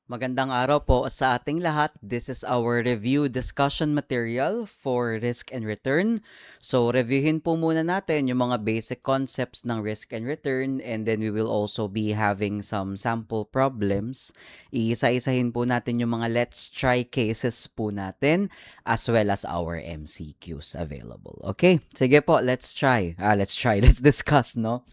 Magandang araw po sa ating lahat. This is our review discussion material for risk and return. So, reviewin po muna natin yung mga basic concepts ng risk and return, and then we will also be having some sample problems. Iisa-isahin po natin yung mga let's try cases po natin as well as our MCQs available. Okay, sige po, let's try. Let's discuss, no?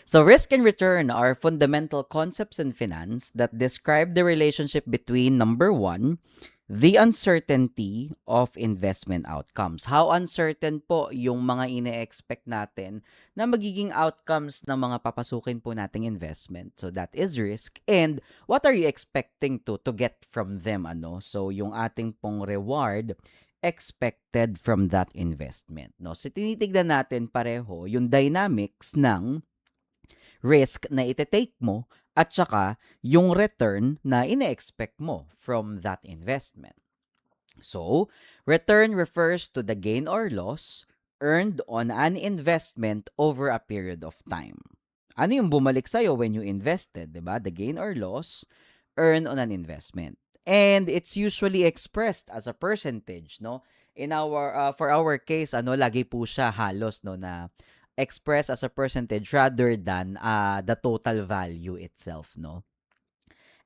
So, risk and return are fundamental concepts in finance that describe the relationship between number one, the uncertainty of investment outcomes. How uncertain po yung mga ine-expect natin na magiging outcomes ng mga papasukin po nating investment. So, that is risk. And what are you expecting to get from them? Ano? So, yung ating pong reward expected from that investment. No? So, tinitignan natin pareho yung dynamics ng risk na ite-take mo at saka yung return na ine-expect mo from that investment. So, return refers to the gain or loss earned on an investment over a period of time. Ano yung bumalik sa'yo when you invested, di ba? The gain or loss earned on an investment. And it's usually expressed as a percentage, no? In our for our case, lagi po siya halos no na expressed as a percentage rather than the total value itself, no?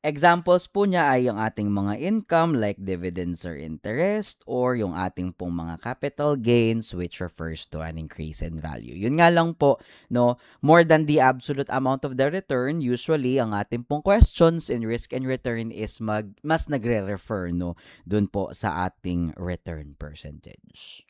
Examples po niya ay yung ating mga income like dividends or interest or yung ating pong mga capital gains which refers to an increase in value. Yun nga lang po, no, more than the absolute amount of the return, usually ang ating pong questions in risk and return is mas nagre-refer, no, dun po sa ating return percentage.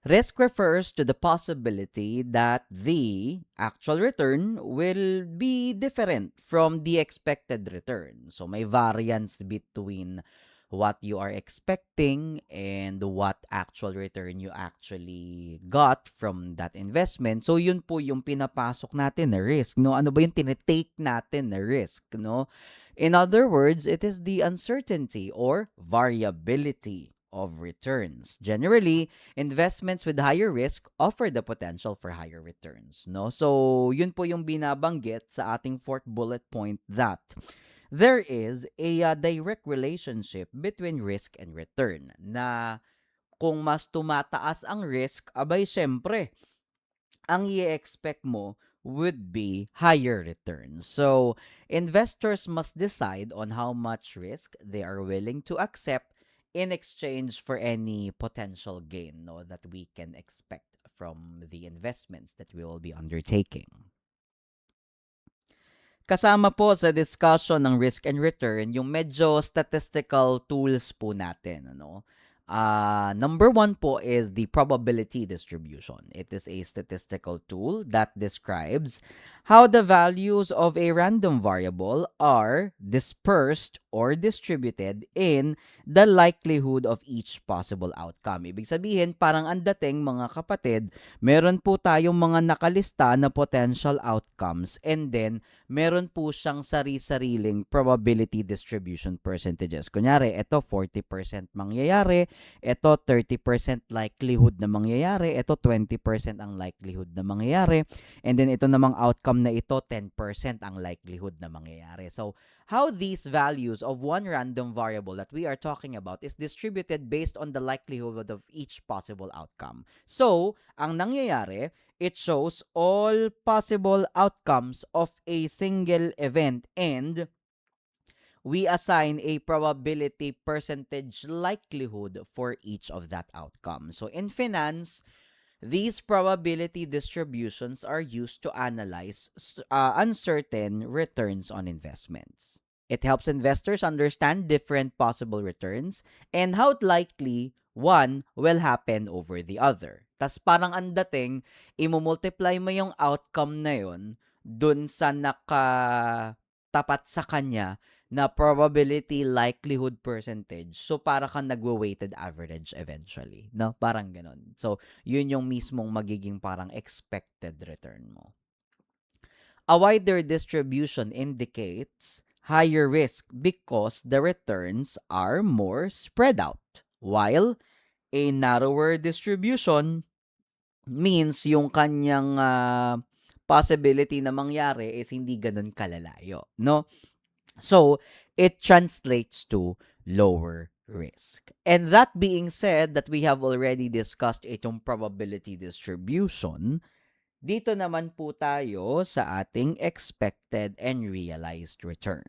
Risk refers to the possibility that the actual return will be different from the expected return. So may variance between what you are expecting and what actual return you actually got from that investment. So yun po yung pinapasok natin na risk, no? Ano ba yung tinitake natin na risk, no? In other words, it is the uncertainty or variability of returns. Generally, investments with higher risk offer the potential for higher returns, no? So, yun po yung binabanggit sa ating fourth bullet point that there is a direct relationship between risk and return na kung mas tumataas ang risk, abay syempre, ang i-expect mo would be higher returns. So, investors must decide on how much risk they are willing to accept in exchange for any potential gain, no, that we can expect from the investments that we will be undertaking. Kasama po sa discussion ng risk and return yung medyo statistical tools po natin, ano? Number one po is the probability distribution. It is a statistical tool that describes how the values of a random variable are dispersed or distributed in the likelihood of each possible outcome. Ibig sabihin, parang ang dating mga kapatid, meron po tayong mga nakalista na potential outcomes and then meron po siyang sari-sariling probability distribution percentages. Kunyari, ito 40% mangyayari, ito 30% likelihood na mangyayari, ito 20% ang likelihood na mangyayari, and then ito namang outcome na ito 10% ang likelihood na mangyayari. So, how these values of one random variable that we are talking about is distributed based on the likelihood of each possible outcome. So, ang nangyayari, it shows all possible outcomes of a single event and we assign a probability percentage likelihood for each of that outcome. So in finance, these probability distributions are used to analyze uncertain returns on investments. It helps investors understand different possible returns and how likely one will happen over the other. Tas parang ang dating, imumultiply mo yung outcome na yun dun sa nakatapat sa kanya na probability likelihood percentage. So para kang nagwa-weighted average eventually, no? Parang ganun. So yun yung mismong magiging parang expected return mo. A wider distribution indicates higher risk because the returns are more spread out, while a narrower distribution means yung kanyang possibility na mangyari is hindi ganun kalalayo, no? So, it translates to lower risk. And that being said, that we have already discussed itong probability distribution, dito naman po tayo sa ating expected and realized return.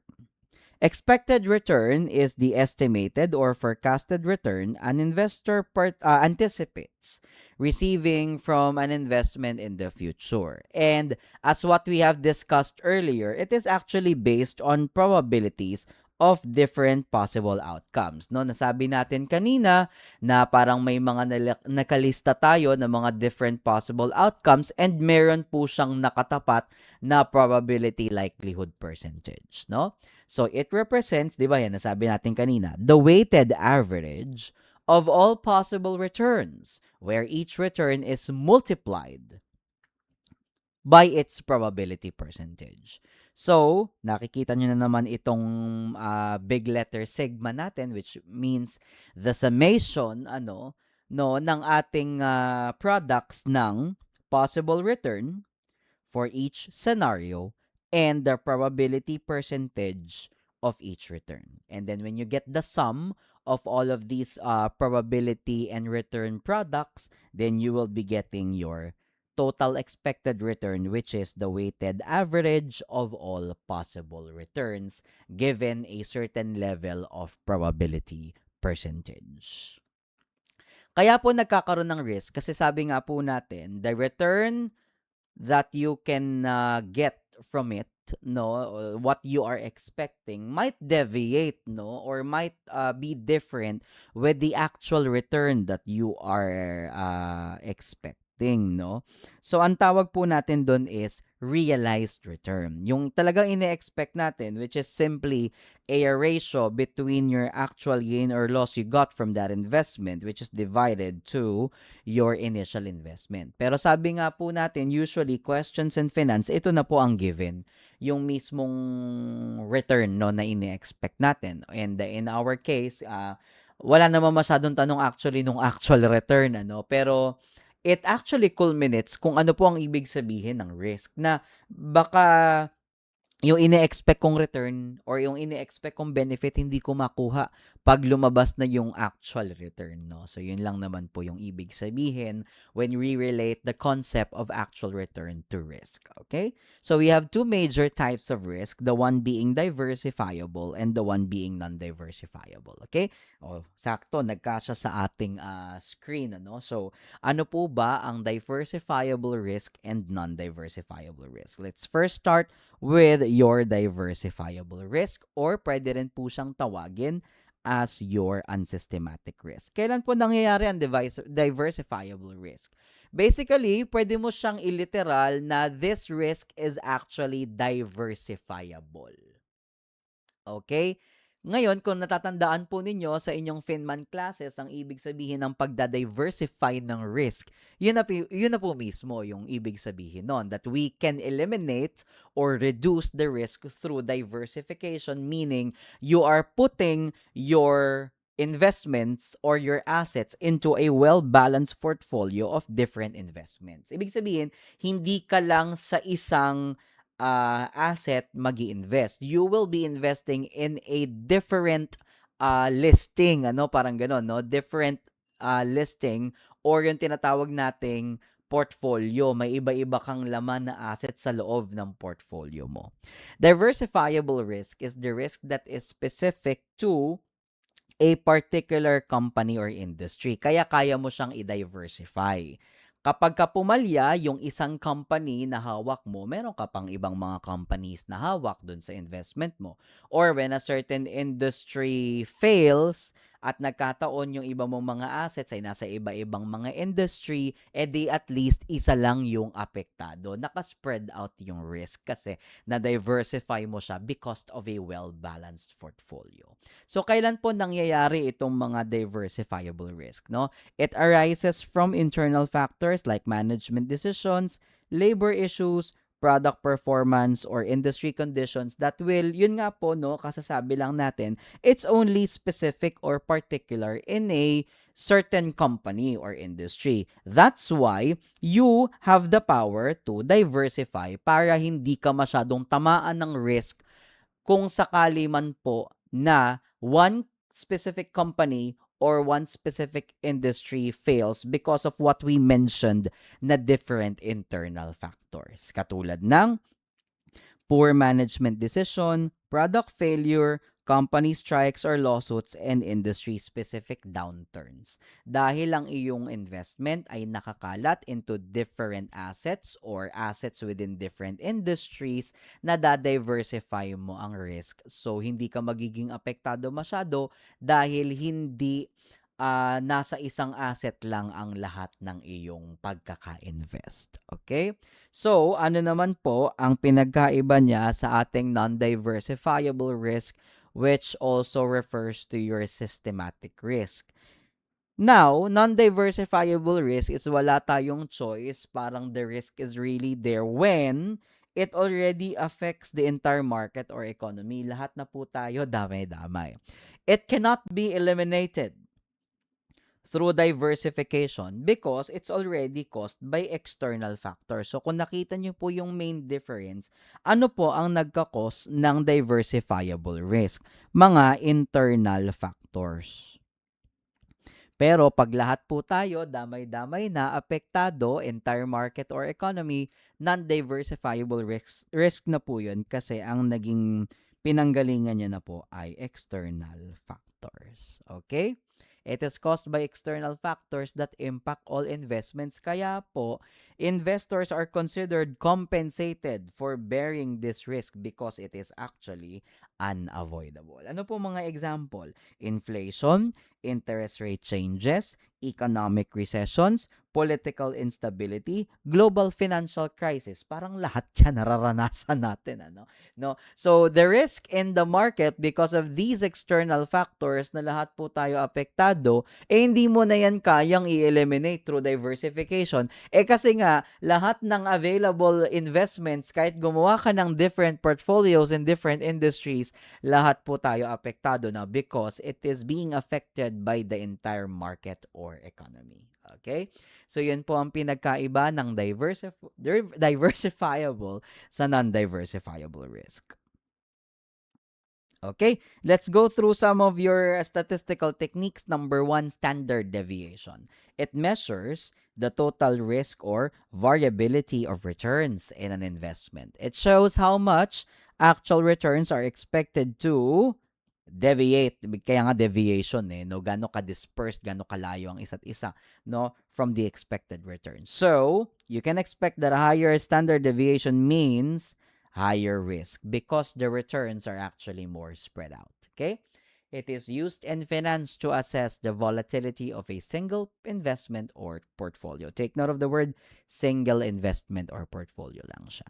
Expected return is the estimated or forecasted return an investor anticipates receiving from an investment in the future. And as what we have discussed earlier, it is actually based on probabilities of different possible outcomes. No, nasabi natin kanina na parang may mga nakalista tayo ng mga different possible outcomes and meron po siyang nakatapat na probability likelihood percentage, no? So, it represents, di ba yan, nasabi natin kanina, the weighted average of all possible returns, where each return is multiplied by its probability percentage. So, nakikita nyo na naman itong big letter sigma natin, which means the summation ng ating products ng possible return for each scenario and the probability percentage of each return. And then when you get the sum of all of these probability and return products, then you will be getting your total expected return, which is the weighted average of all possible returns given a certain level of probability percentage. Kaya po nagkakaroon ng risk kasi sabi nga po natin, the return that you can get from it, what you are expecting might deviate, or might be different with the actual return that you are expecting, So, ang tawag po natin doon is realized return. Yung talagang ine-expect natin, which is simply a ratio between your actual gain or loss you got from that investment, which is divided to your initial investment. Pero sabi nga po natin, usually questions in finance, ito na po ang given, yung mismong return na ine-expect natin. And in our case, wala naman masyadong tanong actually nung actual return, pero it actually culminates kung ano po ang ibig sabihin ng risk, na baka yung ine-expect kong return or yung ine-expect kong benefit hindi ko makuha pag lumabas na yung actual return, So, yun lang naman po yung ibig sabihin when we relate the concept of actual return to risk, okay? So, we have two major types of risk, the one being diversifiable and the one being non-diversifiable, okay? Sakto, nagkasya sa ating screen, So, ano po ba ang diversifiable risk and non-diversifiable risk? Let's first start with your diversifiable risk, or pwede rin po siyang tawagin as your unsystematic risk. Kailan po nangyayari ang diversifiable risk? Basically, pwede mo siyang iliteral na this risk is actually diversifiable. Okay? Ngayon, kung natatandaan po ninyo sa inyong Finman classes, ang ibig sabihin ng pagda-diversify ng risk, yun na po mismo yung ibig sabihin nun, that we can eliminate or reduce the risk through diversification, meaning you are putting your investments or your assets into a well-balanced portfolio of different investments. Ibig sabihin, hindi ka lang sa isang asset magi-invest. You will be investing in a different listing, parang gano'n, different listing, or yung tinatawag nating portfolio. May iba-iba kang laman na asset sa loob ng portfolio mo. Diversifiable risk is the risk that is specific to a particular company or industry. Kaya kaya mo siyang i-diversify. Kapag ka pumalya yung isang company na hawak mo, meron ka pang ibang mga companies na hawak dun sa investment mo. Or when a certain industry fails at nagkataon yung iba mong mga assets ay nasa iba-ibang mga industry, edi at least isa lang yung apektado. Naka-spread out yung risk kasi na-diversify mo siya because of a well-balanced portfolio. So, kailan po nangyayari itong mga diversifiable risk, It arises from internal factors like management decisions, labor issues, product performance, or industry conditions that will, yun nga po, kasasabi lang natin, it's only specific or particular in a certain company or industry. That's why you have the power to diversify para hindi ka masyadong tamaan ng risk kung sakali man po na one specific company or one specific industry fails because of what we mentioned na different internal factors. Katulad ng poor management decision, product failure, company strikes or lawsuits, and industry-specific downturns. Dahil ang iyong investment ay nakakalat into different assets or assets within different industries, na da-diversify mo ang risk. So, hindi ka magiging apektado masyado dahil hindi nasa isang asset lang ang lahat ng iyong pagkaka-invest. Okay? So, ano naman po ang pinagkaiba niya sa ating non-diversifiable risk, which also refers to your systematic risk. Now, non-diversifiable risk is wala tayong choice. Parang the risk is really there when it already affects the entire market or economy. Lahat na po tayo damay-damay. It cannot be eliminated through diversification because it's already caused by external factors. So, kung nakita nyo po yung main difference, ano po ang nagka-cause ng diversifiable risk? Mga internal factors. Pero pag lahat po tayo, damay-damay na, apektado, entire market or economy, non-diversifiable risk na po yun kasi ang naging pinanggalingan nyo na po ay external factors. Okay? It is caused by external factors that impact all investments. Kaya po, investors are considered compensated for bearing this risk because it is actually unavoidable. Ano po mga example? Inflation, interest rate changes, economic recessions, political instability, global financial crisis. Parang lahat yan nararanasan natin, ano? No? So, the risk in the market because of these external factors na lahat po tayo apektado, hindi mo na yan kayang i-eliminate through diversification. Kasi nga, lahat ng available investments, kahit gumawa ka ng different portfolios in different industries, lahat po tayo apektado na because it is being affected by the entire market or economy. Okay? So, yun po ang pinagkaiba ng diversifiable sa non-diversifiable risk. Okay, let's go through some of your statistical techniques. Number 1, standard deviation. It measures the total risk or variability of returns in an investment. It shows how much actual returns are expected to deviate. Kaya nga deviation no, gaano ka dispersed, gaano kalayo ang isa't isa, no, from the expected return. So, you can expect that a higher standard deviation means higher risk because the returns are actually more spread out. Okay? It is used in finance to assess the volatility of a single investment or portfolio. Take note of the word single investment or portfolio lang siya.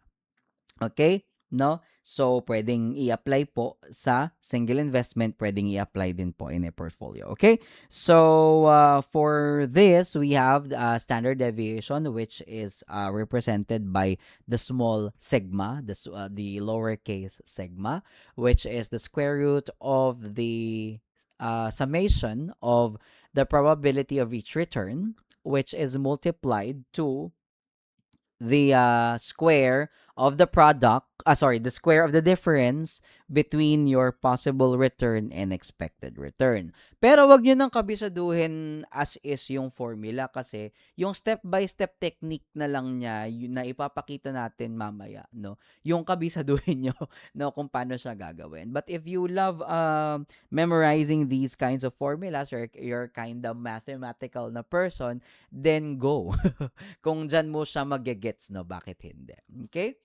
Okay? No? So, pwedeng i-apply po sa single investment, pwedeng i-apply din po in a portfolio. Okay? So, for this, we have standard deviation, which is represented by the small sigma, the lowercase sigma, which is the square root of the summation of the probability of each return, which is multiplied to the square of the the square of the difference between your possible return and expected return. Pero wag niyo nang kabisaduhin as is yung formula kasi yung step-by-step technique na lang niya yun na ipapakita natin mamaya, no? Yung kabisaduhin niyo no kung paano siya gagawin. But if you love memorizing these kinds of formulas or you're kind of mathematical na person, then go. Kung dyan mo siya magigets, no? Bakit hindi? Okay?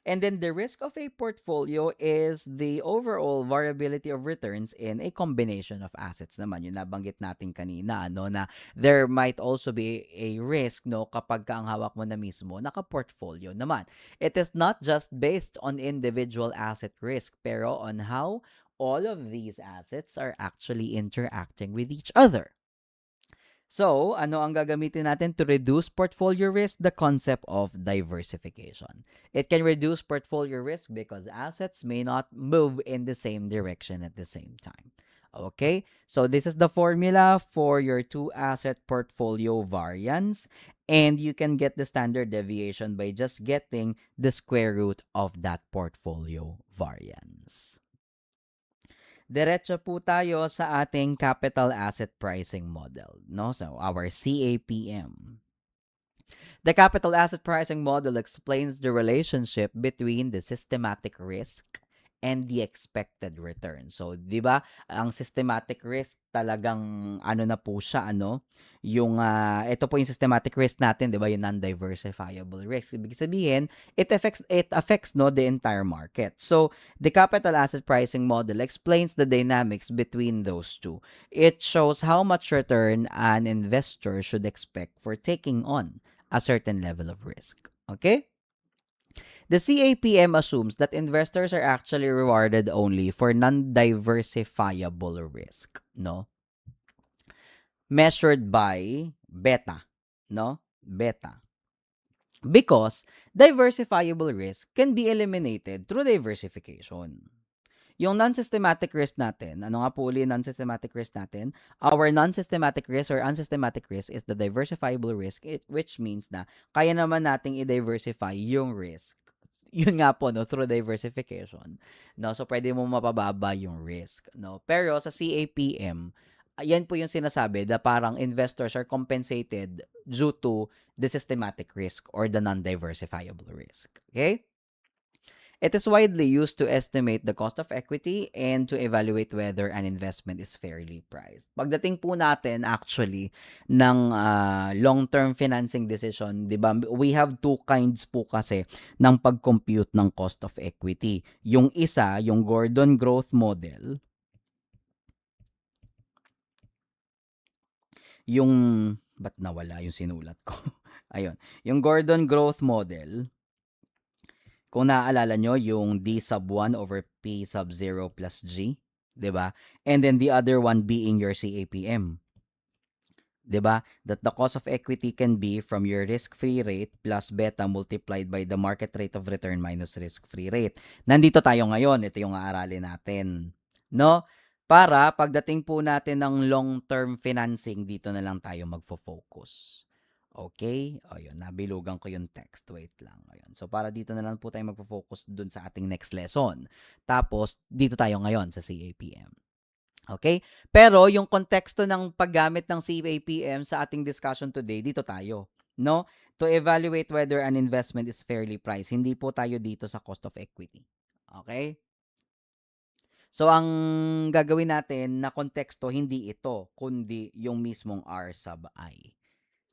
And then the risk of a portfolio is the overall variability of returns in a combination of assets naman. Yung nabanggit natin kanina, no, na there might also be a risk, no, kapag ang hawak mo na mismo, naka-portfolio naman. It is not just based on individual asset risk, pero on how all of these assets are actually interacting with each other. So, ano ang gagamitin natin to reduce portfolio risk? The concept of diversification. It can reduce portfolio risk because assets may not move in the same direction at the same time. Okay? So this is the formula for your two asset portfolio variance, and you can get the standard deviation by just getting the square root of that portfolio variance. Diretso po tayo sa ating capital asset pricing model, no? So our CAPM. The capital asset pricing model explains the relationship between the systematic risk and the expected return. So, 'di ba, ang systematic risk talagang ano na po siya, ano, yung ito po yung systematic risk natin, 'di ba, yung non-diversifiable risk. Ibig sabihin, it affects no the entire market. So, the capital asset pricing model explains the dynamics between those two. It shows how much return an investor should expect for taking on a certain level of risk. Okay? The CAPM assumes that investors are actually rewarded only for non-diversifiable risk, no? Measured by beta, no? Beta. Because diversifiable risk can be eliminated through diversification. Yung non-systematic risk natin, ano nga po uli non-systematic risk natin? Our non-systematic risk or unsystematic risk is the diversifiable risk, which means na kaya naman nating i-diversify yung risk. Yun nga po, no, through diversification. No? So, pwede mo mapababa yung risk. No? Pero sa CAPM, yan po yung sinasabi na parang investors are compensated due to the systematic risk or the non-diversifiable risk. Okay? It is widely used to estimate the cost of equity and to evaluate whether an investment is fairly priced. Pagdating po natin actually ng long-term financing decision, 'di ba? We have two kinds po kasi ng pag-compute ng cost of equity. Yung isa, yung Gordon Growth Model, yung ba't nawala yung sinulat ko? Ayun. Yung Gordon Growth Model, kung naaalala nyo, yung D sub 1 over P sub 0 plus G, 'di ba? And then the other one being your CAPM, 'di ba? That the cost of equity can be from your risk-free rate plus beta multiplied by the market rate of return minus risk-free rate. Nandito tayo ngayon, ito yung aaralin natin, no? Para pagdating po natin ng long-term financing, dito na lang tayo magfo-focus. Okay? O yun, nabilugan ko yung text. Wait lang. Ayun. So, para dito na lang po tayo magpo-focus dun sa ating next lesson. Tapos, dito tayo ngayon sa CAPM. Okay? Pero, yung konteksto ng paggamit ng CAPM sa ating discussion today, dito tayo. No? To evaluate whether an investment is fairly priced. Hindi po tayo dito sa cost of equity. Okay? So, ang gagawin natin na konteksto, hindi ito, kundi yung mismong R sub I.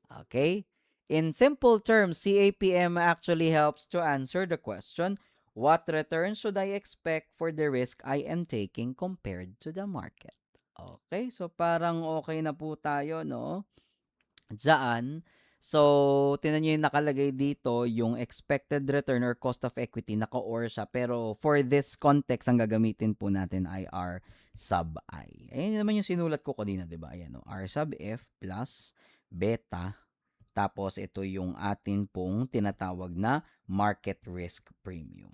Okay? In simple terms, CAPM actually helps to answer the question, what return should I expect for the risk I am taking compared to the market? Okay, so parang okay na po tayo, no? Diyan. So, tinan nyo yung nakalagay dito, yung expected return or cost of equity, naka-OR siya. Pero for this context, ang gagamitin po natin ay R sub I. Ayan naman yung sinulat ko kanina, di ba? Ayan, no? R sub F plus beta. Tapos, ito yung atin pong tinatawag na market risk premium.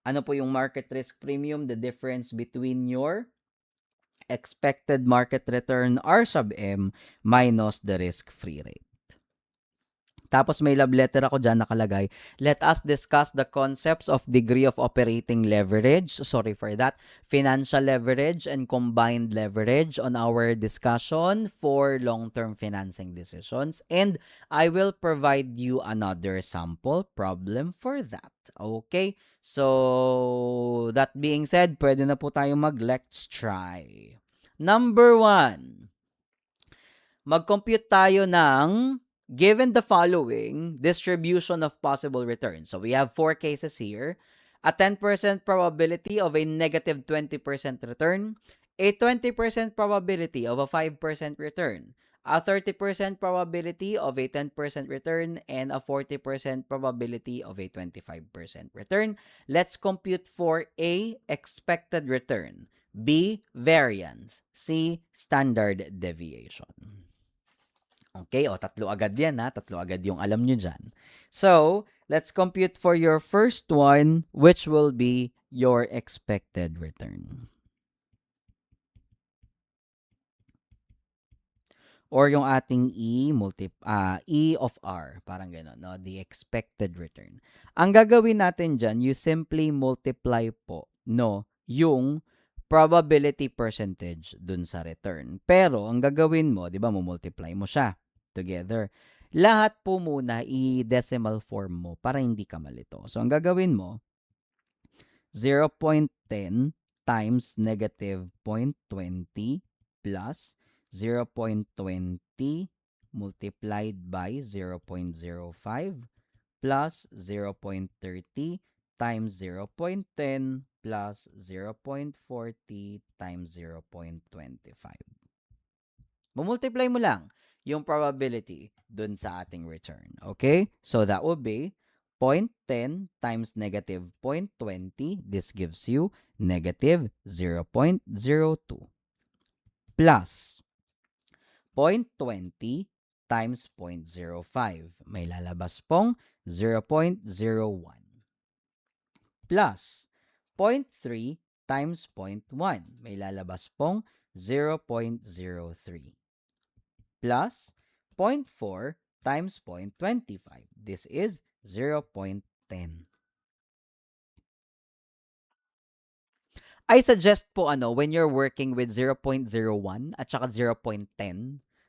Ano po yung market risk premium? The difference between your expected market return R sub M minus the risk-free rate. Tapos may love letter ako dyan nakalagay. Let us discuss the concepts of degree of operating leverage. Sorry for that. Financial leverage and combined leverage on our discussion for long-term financing decisions. And I will provide you another sample problem for that. Okay? So, that being said, pwede na po tayo mag-let's try. Number 1. Mag-compute tayo ng given the following distribution of possible returns. So we have 4 cases here. A 10% probability of a negative 20% return. A 20% probability of a 5% return. A 30% probability of a 10% return. And a 40% probability of a 25% return. Let's compute for A, expected return. B, variance. C, standard deviation. Okay, o tatlo agad yan ha. Tatlo agad yung alam nyo dyan. So, let's compute for your first one, which will be your expected return. Or yung ating E of R, parang gano'n, no? The expected return. Ang gagawin natin dyan, you simply multiply po, no, yung probability percentage dun sa return. Pero, ang gagawin mo, di ba, multiply mo siya together. Lahat po muna i-decimal form mo para hindi ka malito. So, ang gagawin mo, 0.10 times negative 0.20 plus 0.20 multiplied by 0.05 plus 0.30 times 0.10 plus 0.40 times 0.25. Mumultiply mo lang yung probability dun sa ating return. Okay? So that would be 0.10 times negative 0.20. This gives you negative 0.02 plus 0.20 times 0.05. May lalabas pong 0.01 plus 0.3 times 0.1. May lalabas pong 0.03 plus 0.4 times 0.25. This is 0.10. I suggest po when you're working with 0.01 at saka 0.10,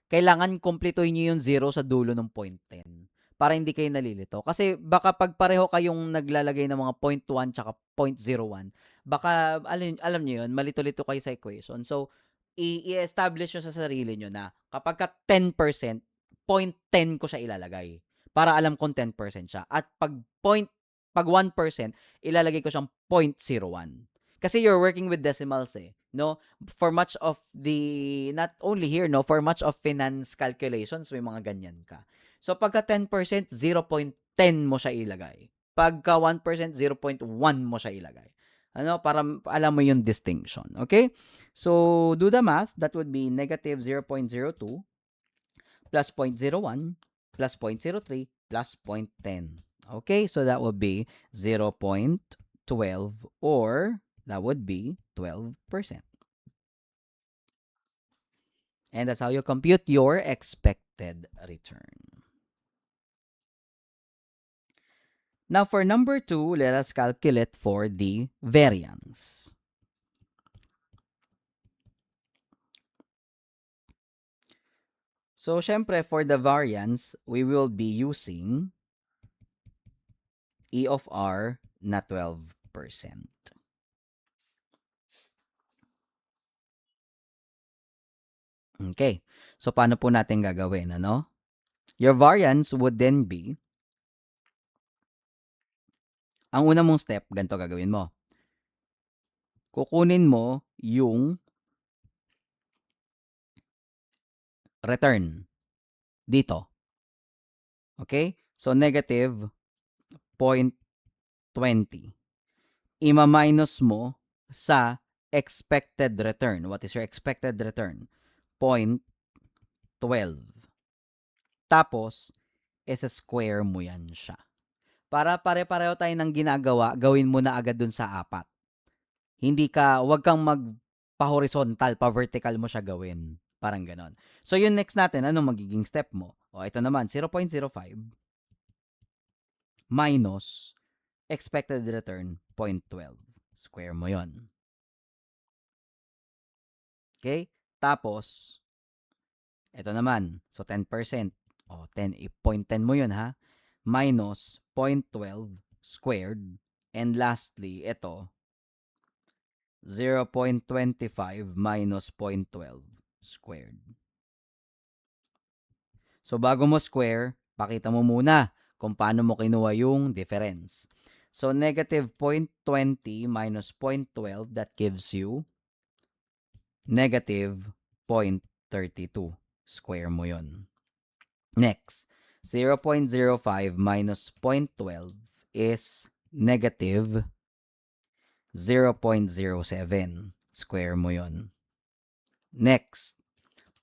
kailangan kumpletuhin niyo yung 0 sa dulo ng 0.10 para hindi kayo nalilito. Kasi baka pag pareho kayong naglalagay ng mga 0.1 tsaka 0.01, baka alam niyo yun, malito-lito kayo sa equation. So, i-establish nyo sa sarili nyo na kapag ka 10%, 0.10 ko siya ilalagay para alam kong 10% siya. At pag 1%, ilalagay ko siyang 0.01. Kasi you're working with decimals no? For much of not only here, no? For much of finance calculations, may mga ganyan ka. So, pagka 10%, 0.10 mo siya ilagay. Pagka 1%, 0.1 mo siya ilagay. Para alam mo yung distinction. Okay? So, do the math. That would be negative 0.02 plus 0.01 plus 0.03 plus 0.10. Okay? So, that would be 0.12 or that would be 12%. And that's how you compute your expected return. Now, for number 2, let us calculate for the variance. So, syempre, for the variance, we will be using E of R na 12%. Okay. So, paano po natin gagawin, Your variance would then be, ang una mong step, ganito gagawin mo. Kukunin mo yung return dito. Okay? So, negative 0.20. Ima-minus mo sa expected return. What is your expected return? 0.12. Tapos, isa-square mo yan siya. Para pare-pareho tayo ng ginagawa, gawin mo na agad dun sa 4. Wag kang magpa-horizontal, pa-vertical mo siya gawin. Parang ganon. So, yung next natin, anong magiging step mo? Ito naman, 0.05 minus expected return, 0.12. Square mo yon. Okay? Tapos, ito naman. So, 10%. 0.10 mo yun, ha? Minus 0.12 squared. And lastly, ito, 0.25 minus 0.12 squared. So, bago mo square, pakita mo muna kung paano mo kinuha yung difference. So, negative 0.20 minus 0.12, that gives you negative 0.32. Square mo yon. Next, 0.05 minus 0.12 is negative 0.07. Square mo yon. Next,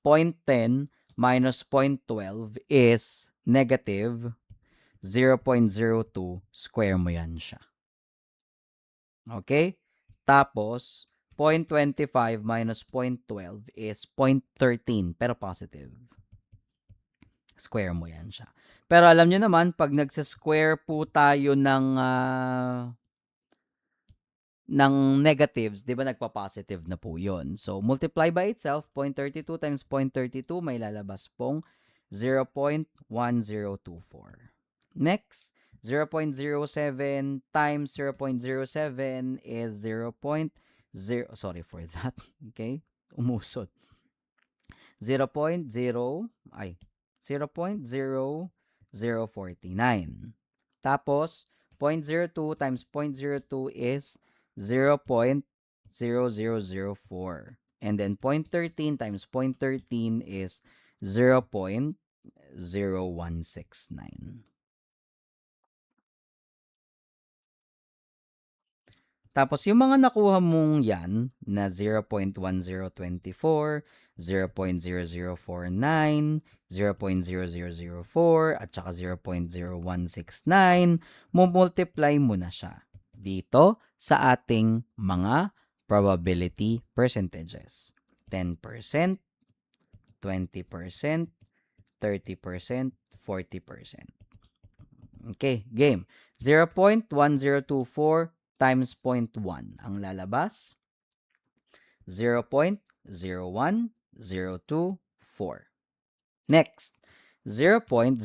0.10 minus 0.12 is negative 0.02, square mo yan siya. Okay? Tapos, 0.25 minus 0.12 is 0.13, pero positive. Square mo yan siya. Pero alam nyo naman, pag nagsa-square po tayo ng negatives, di ba nagpa-positive na po yun. So, multiply by itself, 0.32 times 0.32, may lalabas pong 0.1024. Next, 0.07 times 0.07 is 0.0, sorry for that, okay? Umusot. 0.0, 0.00049. Tapos, 0.02 times 0.02 is 0.0004. And then 0.13 times 0.13 is 0.0169. Tapos, yung mga nakuha mong yan na 0.1024, 0.0049, 0.0004, at saka 0.0169, multiply mo na siya dito sa ating mga probability percentages. 10%, 20%, 30%, 40%. Okay, game. 0.1024 times 0.1. Ang lalabas, 0.01024. Next, 0.0049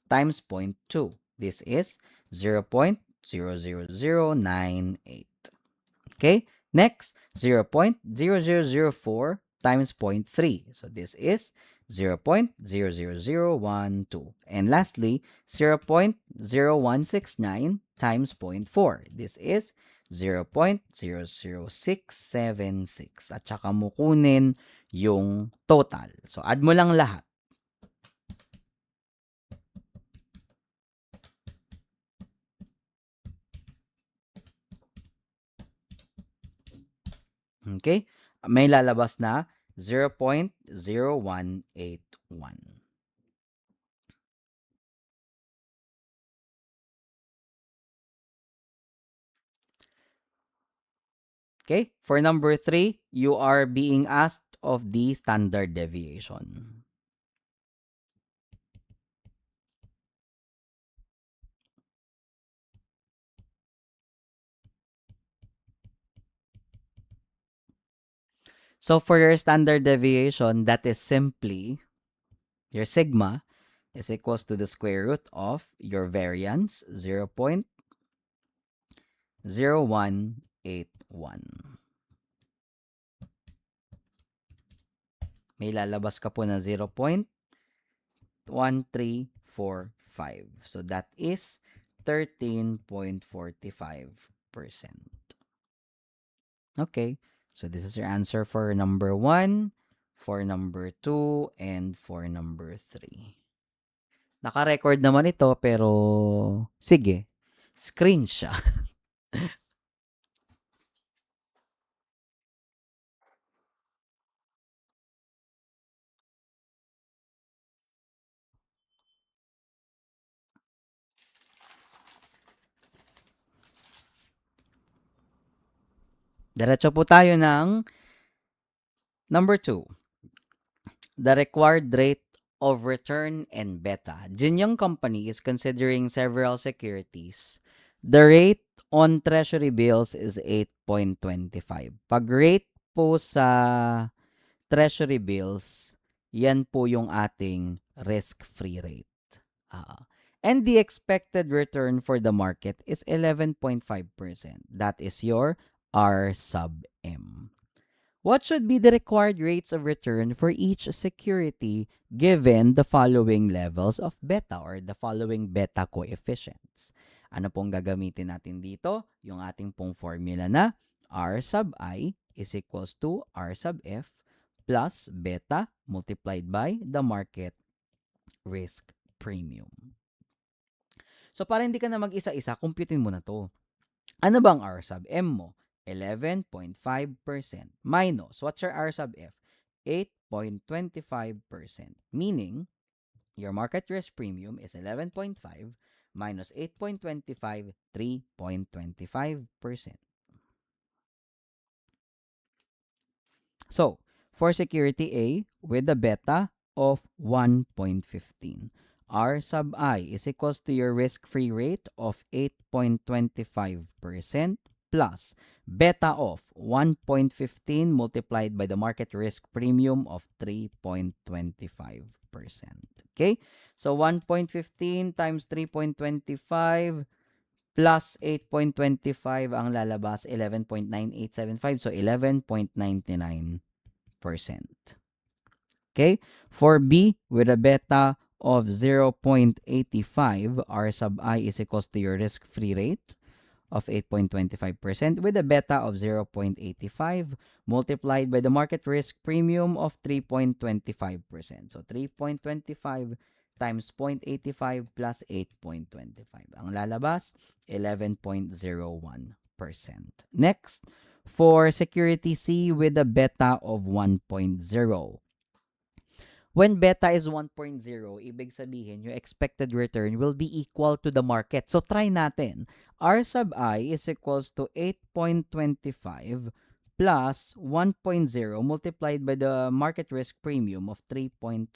times 0.2. This is 0.00098. Okay, next, 0.0004 times 0.3. So this is 0.00012. And lastly, 0.0169 times 0.4. This is 0.00676. At saka mo kunin yung total. So add mo lang lahat. Okay? May lalabas na 0.0181. Okay? For number 3, you are being asked of the standard deviation. So for your standard deviation, that is simply your sigma is equals to the square root of your variance, 0.0181. May lalabas ka po na 0.1345. So that is 13.45%. Okay. So this is your answer for number 1, for number 2, and for number 3. Naka-record naman ito, pero sige, screen siya. Diretso po tayo ng number 2. The required rate of return and beta. Jin Young Company is considering several securities. The rate on treasury bills is 8.25. Pag rate po sa treasury bills, yan po yung ating risk-free rate. And the expected return for the market is 11.5%. That is your R sub M. What should be the required rates of return for each security given the following levels of beta or the following beta coefficients? Ano pong gagamitin natin dito? Yung ating pong formula na R sub I is equals to R sub F plus beta multiplied by the market risk premium. So, para hindi ka na mag-isa-isa, computein mo na to. Ano bang R sub M mo? 11.5% minus, what's your R sub F? 8.25%, meaning your market risk premium is 11.5 minus 8.25, 3.25%. So, for security A, with a beta of 1.15, R sub I is equals to your risk-free rate of 8.25% plus beta of 1.15 multiplied by the market risk premium of 3.25%. Okay? So, 1.15 times 3.25 plus 8.25 ang lalabas, 11.9875. So, 11.99%. Okay? For B, with a beta of 0.85, R sub I is equals to your risk-free rate of 8.25% with a beta of 0.85 multiplied by the market risk premium of 3.25%. So 3.25 times 0.85 plus 8.25. Ang lalabas, 11.01%. Next, for security C with a beta of 1.0. When beta is 1.0, ibig sabihin, yung expected return will be equal to the market. So, try natin. R sub I is equals to 8.25 plus 1.0 multiplied by the market risk premium of 3.25%.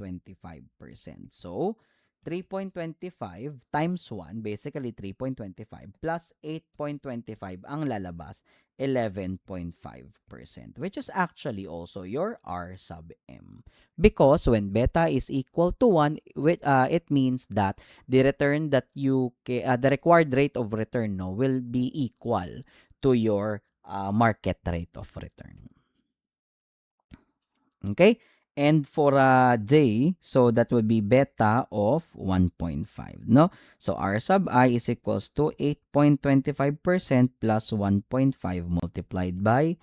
So, 3.25 times 1, basically 3.25 plus 8.25 ang lalabas, 11.5%, which is actually also your R sub M. Because when beta is equal to 1, it means that the return that the required rate of return will be equal to your market rate of return. Okay? And for J, so that would be beta of 1.5, no? So R sub I is equals to 8.25% plus 1.5 multiplied by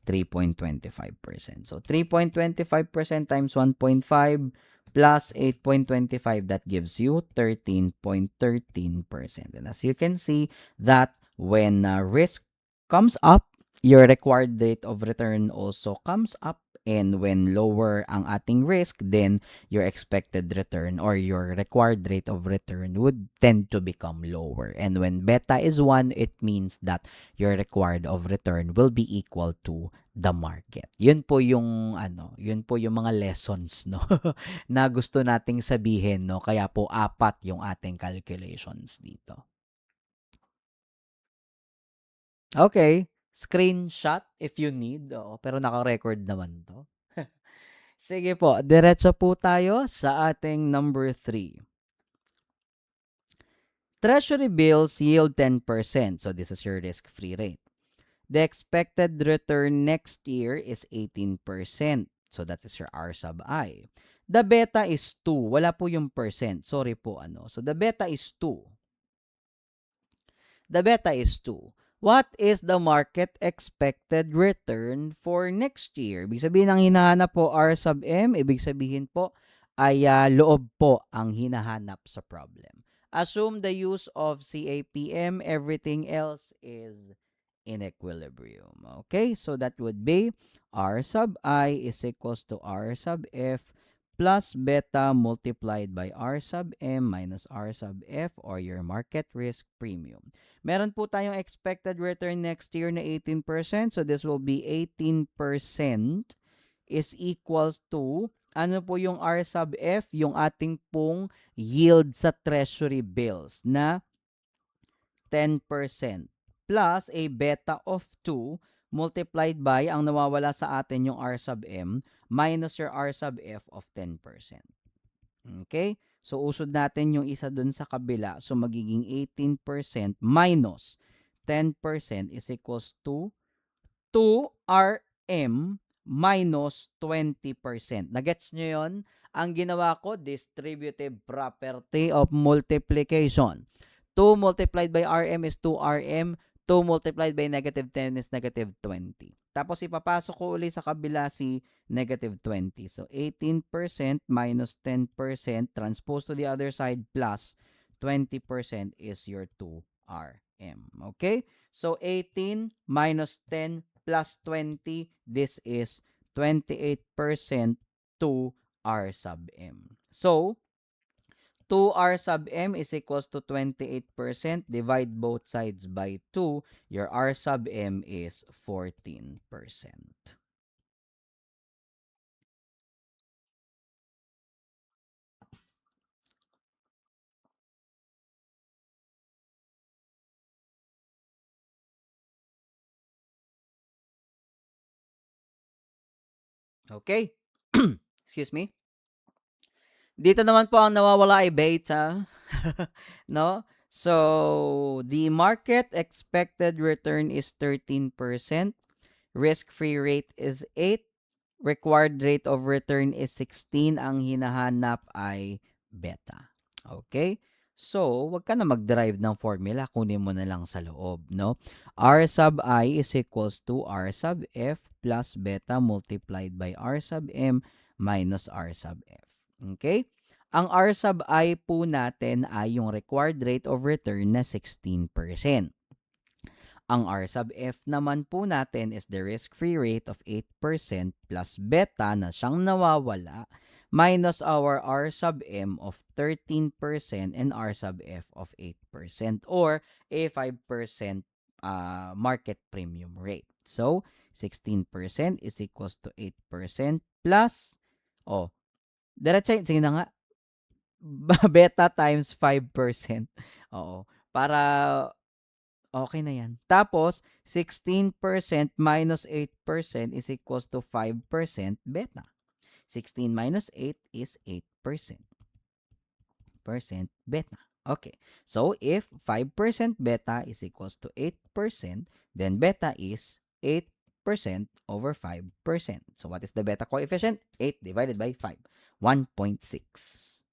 3.25%. So 3.25% times 1.5 plus 8.25, that gives you 13.13%. And as you can see that when risk comes up, your required rate of return also comes up. And when lower ang ating risk, then your expected return or your required rate of return would tend to become lower. And when beta is 1, it means that your required of return will be equal to the market. Yun po yung mga lessons, no, na gusto nating sabihin, no. Kaya po 4 yung ating calculations dito. Okay, screenshot if you need. Oo, pero naka-record naman 'to. Sige po, diretso po tayo sa ating number 3. Treasury bills yield 10%. So this is your risk-free rate. The expected return next year is 18%. So that is your R sub I. The beta is 2. Wala po yung percent. Sorry po, So the beta is 2. The beta is 2. What is the market expected return for next year? Ibig sabihin, ang hinahanap po R sub M, ibig sabihin po ay loob po ang hinahanap sa problem. Assume the use of CAPM, everything else is in equilibrium. Okay, so that would be R sub I is equals to R sub F plus beta multiplied by R sub M minus R sub F, or your market risk premium. Meron po tayong expected return next year na 18%. So this will be 18% is equals to, ano po yung R sub F? Yung ating pong yield sa treasury bills na 10% plus a beta of 2 multiplied by, ang nawawala sa atin yung R sub M, minus your R sub F of 10%. Okay? So, usod natin yung isa dun sa kabila. So, magiging 18% minus 10% is equals to 2RM minus 20%. Nagets nyo yun? Ang ginawa ko, distributive property of multiplication. 2 multiplied by RM is 2RM. 2 multiplied by negative 10 is negative 20. Tapos ipapasok ko ulit sa kabila si negative 20. So 18% minus 10% transpose to the other side plus 20% is your 2RM. Okay? So 18 minus 10 plus 20, this is 28% to R sub M. So, 2R sub M is equals to 28%. Divide both sides by 2. Your R sub M is 14%. Okay. Excuse me. Dito naman po ang nawawala ay beta. No? So, the market expected return is 13%. Risk-free rate is 8. Required rate of return is 16. Ang hinahanap ay beta. Okay? So, wag ka na mag-derive ng formula. Kunin mo na lang sa loob, no? R sub I is equals to R sub F plus beta multiplied by R sub M minus R sub F. Okay? Ang R sub I po natin ay yung required rate of return na 16%. Ang R sub F naman po natin is the risk-free rate of 8% plus beta na siyang nawawala minus our R sub M of 13% and R sub F of 8% or a 5% market premium rate. So, 16% is equals to 8% plus, diretso, sige na nga, beta times 5%. Oo. Para okay na yan. Tapos, 16% minus 8% is equals to 5% beta. 16 minus 8 is 8% beta. Okay. So, if 5% beta is equals to 8%, then beta is 8% over 5%. So, what is the beta coefficient? 8 divided by 5. 1.6.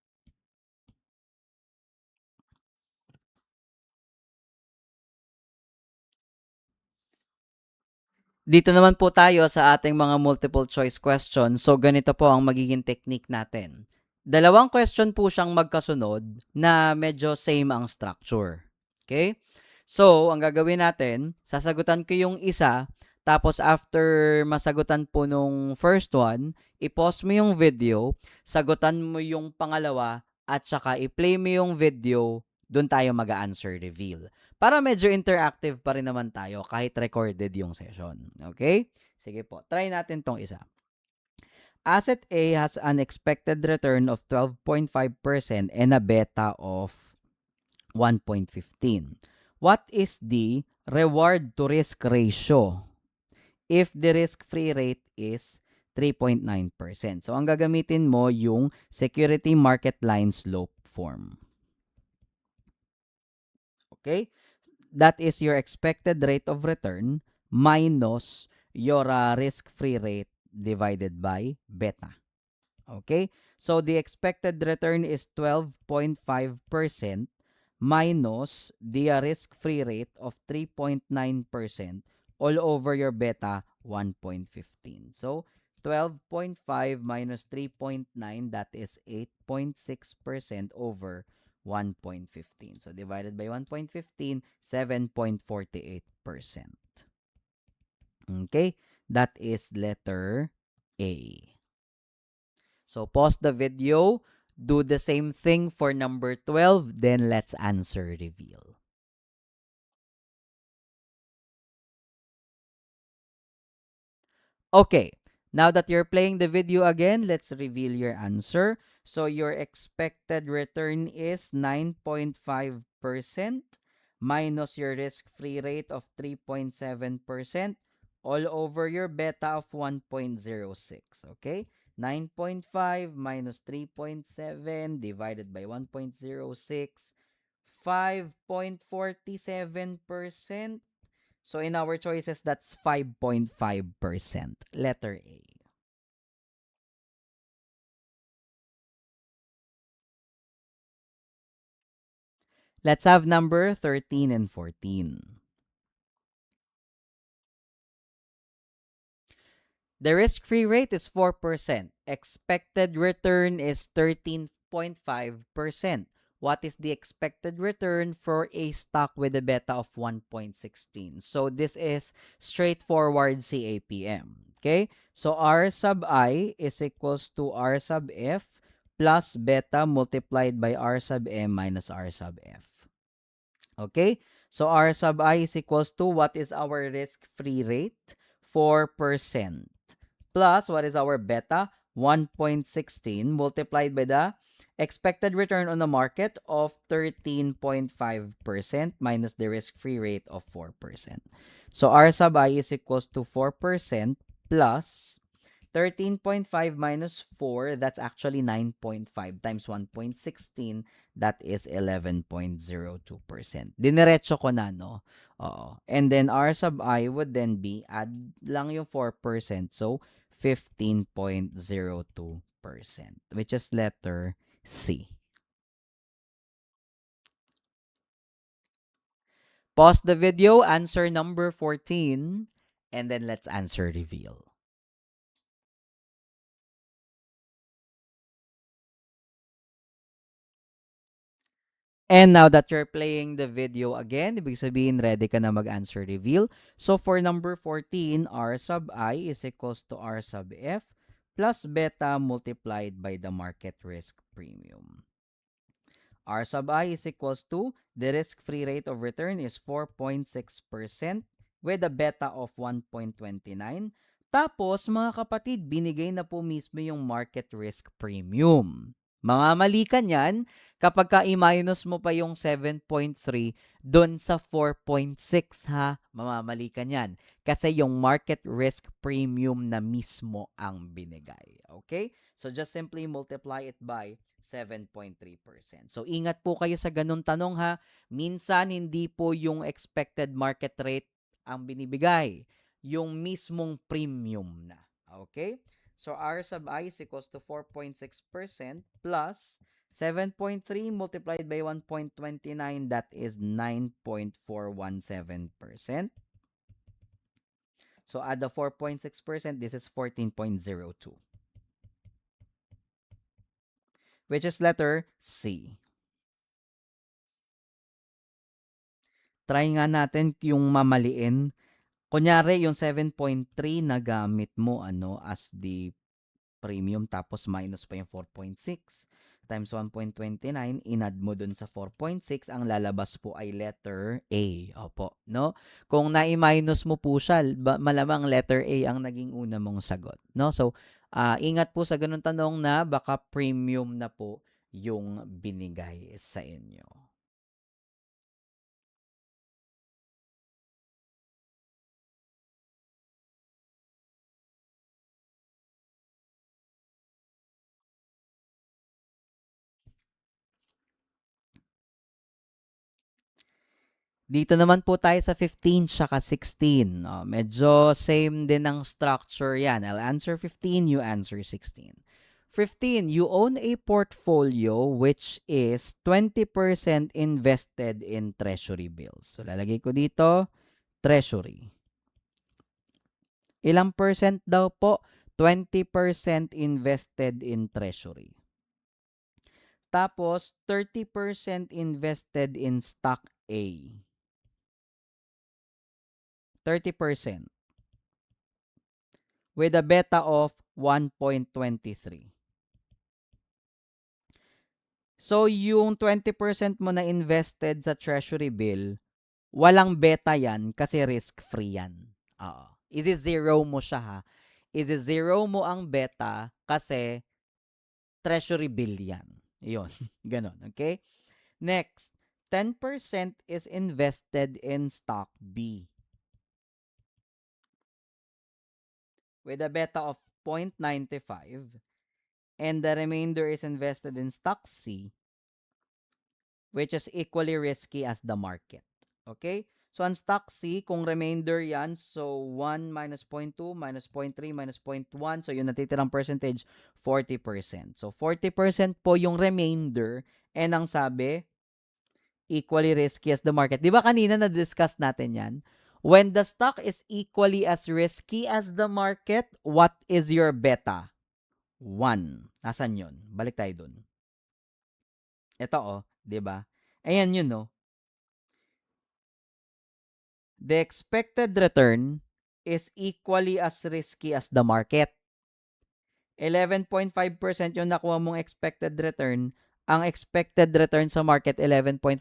Dito naman po tayo sa ating mga multiple choice question. So, ganito po ang magiging technique natin. Dalawang question po siyang magkasunod na medyo same ang structure. Okay? So, ang gagawin natin, sasagutan ko yung isa, tapos after masagutan po nung first one, i-pause mo yung video, sagutan mo yung pangalawa, at saka i-play mo yung video, dun tayo mag-answer reveal. Para medyo interactive pa rin naman tayo kahit recorded yung session. Okay? Sige po, try natin tong isa. Asset A has an expected return of 12.5% and a beta of 1.15. What is the reward to risk ratio if the risk-free rate is 3.9%? So, ang gagamitin mo yung security market line slope form. Okay? That is your expected rate of return minus your risk-free rate divided by beta. Okay? So, the expected return is 12.5% minus the risk-free rate of 3.9% all over your beta 1.15. So, 12.5 minus 3.9, that is 8.6% over 1.15. So, divided by 1.15, 7.48%. Okay? That is letter A. So, pause the video. Do the same thing for number 12. Then, let's answer reveal. Okay. Now that you're playing the video again, let's reveal your answer. So, your expected return is 9.5% minus your risk-free rate of 3.7% all over your beta of 1.06. Okay? 9.5 minus 3.7 divided by 1.06, 5.47%. So, in our choices, that's 5.5%. Letter A. Let's have number 13 and 14. The risk-free rate is 4%. Expected return is 13.5%. what is the expected return for a stock with a beta of 1.16. So this is straightforward CAPM. Okay? So R sub I is equals to R sub F plus beta multiplied by R sub M minus R sub F. Okay? So R sub I is equals to what is our risk-free rate? 4%. Plus, what is our beta? 1.16 multiplied by the expected return on the market of 13.5% minus the risk-free rate of 4%. So R sub I is equals to 4% plus 13.5 minus 4, that's actually 9.5 times 1.16, that is 11.02%. Diniretso ko na, no? Oo. And then R sub I would then be, add lang yung 4%, so 15.02%, which is letter C. Pause the video, answer number 14, and then let's answer reveal. And now that you're playing the video again, ibig sabihin ready ka na mag-answer reveal. So for number 14, R sub I is equals to R sub F plus beta multiplied by the market risk premium. R sub I is equals to the risk-free rate of return is 4.6% with a beta of 1.29. Tapos, mga kapatid, binigay na po mismo yung market risk premium. Mga mali ka niyan kapag ka i-minus mo pa yung 7.3 doon sa 4.6 ha. Mamamali ka niyan. Kasi yung market risk premium na mismo ang binigay. Okay? So just simply multiply it by 7.3%. So ingat po kayo sa ganun tanong ha. Minsan hindi po yung expected market rate ang binibigay. Yung mismong premium na. Okay? So R sub I is equals to 4.6% plus 7.3 multiplied by 1.29, that is 9.417%. So add the 4.6%, this is 14.02. Which is letter C. Try nga natin yung mamaliin. Kunyari, yung 7.3 na gamit mo as the premium tapos minus pa yung 4.6 times 1.29, inad mo dun sa 4.6, ang lalabas po ay letter A. Opo, no? Kung na-minus mo po siya, malamang letter A ang naging una mong sagot, no? So, ingat po sa ganun tanong na baka premium na po yung binigay sa inyo. Dito naman po tayo sa 15 tsaka 16. Medyo same din ang structure yan. I'll answer 15, you answer 16. 15, you own a portfolio which is 20% invested in treasury bills. So, lalagay ko dito, treasury. Ilang percent daw po? 20% invested in treasury. Tapos, 30% invested in stock A. 30% with a beta of 1.23. So, yung 20% mo na invested sa treasury bill, walang beta yan kasi risk-free yan. Isi-zero mo siya ha. Isi-zero mo ang beta kasi treasury bill yan. Yun. Ganon. Okay? Next, 10% is invested in stock B with a beta of 0.95 and the remainder is invested in stock C, which is equally risky as the market. Okay? So, ang stock C, kung remainder yan, so 1 minus 0.2 minus 0.3 minus 0.1, so yung natitirang percentage, 40%. So, 40% po yung remainder, and ang sabi, equally risky as the market. Di ba kanina na-discuss natin yan? When the stock is equally as risky as the market, what is your beta? 1. Nasaan yun? Balik tayo dun. Ito 'di ba? Ayan yun, no? The expected return is equally as risky as the market. 11.5% yung nakuha mong expected return. Ang expected return sa market, 11.5%.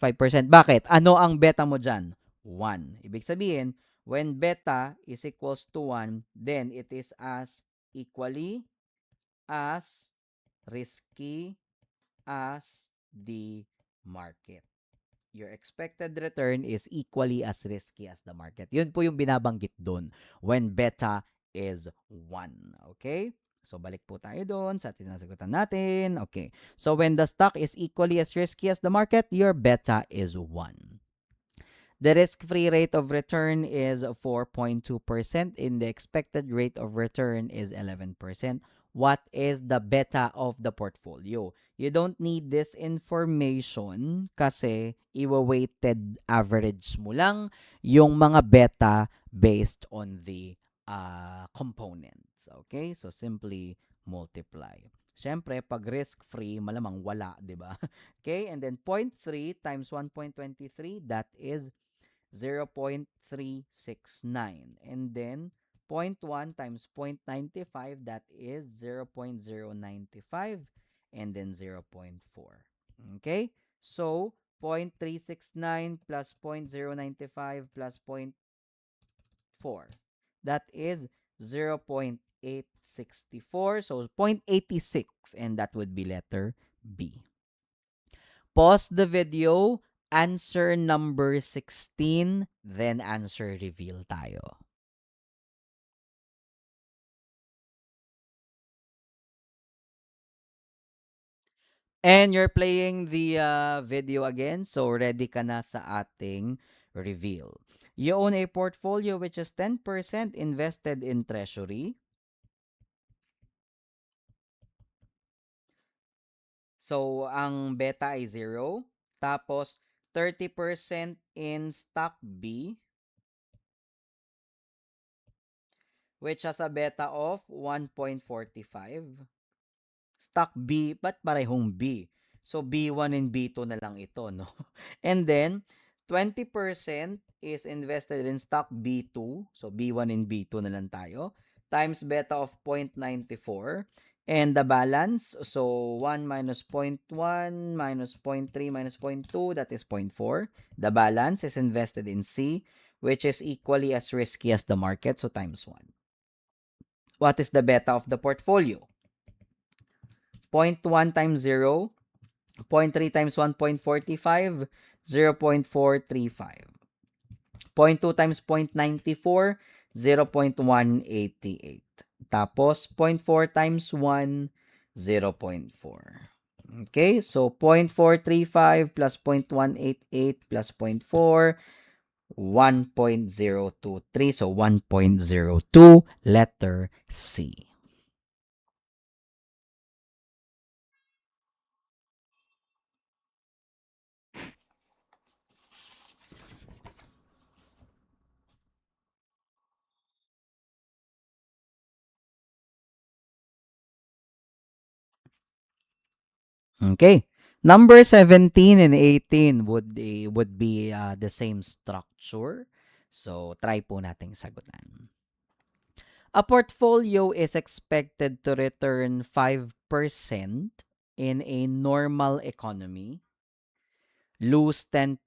Bakit? Ano ang beta mo dyan? 1. Ibig sabihin, when beta is equals to 1, then it is as equally as risky as the market. Your expected return is equally as risky as the market. Yun po yung binabanggit doon when beta is 1. Okay? So, balik po tayo doon sa tinasagutan natin. Okay. So, when the stock is equally as risky as the market, your beta is 1. The risk-free rate of return is 4.2% and the expected rate of return is 11%. What is the beta of the portfolio? You don't need this information kasi iwa-weighted average mo lang yung mga beta based on the components. Okay? So, simply multiply. Siyempre, pag risk-free, malamang wala, di ba? Okay? And then 0.3 times 1.23, that is 0.369. And then 0.1 times 0.95, that is 0.095. And then 0.4. Okay? So, 0.369 plus 0.095 plus 0.4. That is 0.864. So, 0.86. And that would be letter B. Pause the video, answer number 16, then answer reveal tayo. And you're playing the video again, so ready ka na sa ating reveal. You own a portfolio which is 10% invested in treasury. So, ang beta ay 0. Tapos, 30% in stock B, which has a beta of 1.45. Stock B, ba't parehong B? So, B1 and B2 na lang ito, no? And then, 20% is invested in stock B2. So, B1 and B2 na lang tayo. Times beta of 0.94. And the balance, so 1 minus 0.1 minus 0.3 minus 0.2, that is 0.4. The balance is invested in C, which is equally as risky as the market, so times 1. What is the beta of the portfolio? 0.1 times 0, 0.3 times 1.45, 0.435. 0.2 times 0.94, 0.188. Tapos, 0.4 times 1, 0.4. Okay, so 0.435 plus 0.188 plus 0.4, 1.023. So, 1.02, letter C. Okay. Number 17 and 18 would be the same structure. So, try po nating sagutan. A portfolio is expected to return 5% in a normal economy, lose 10%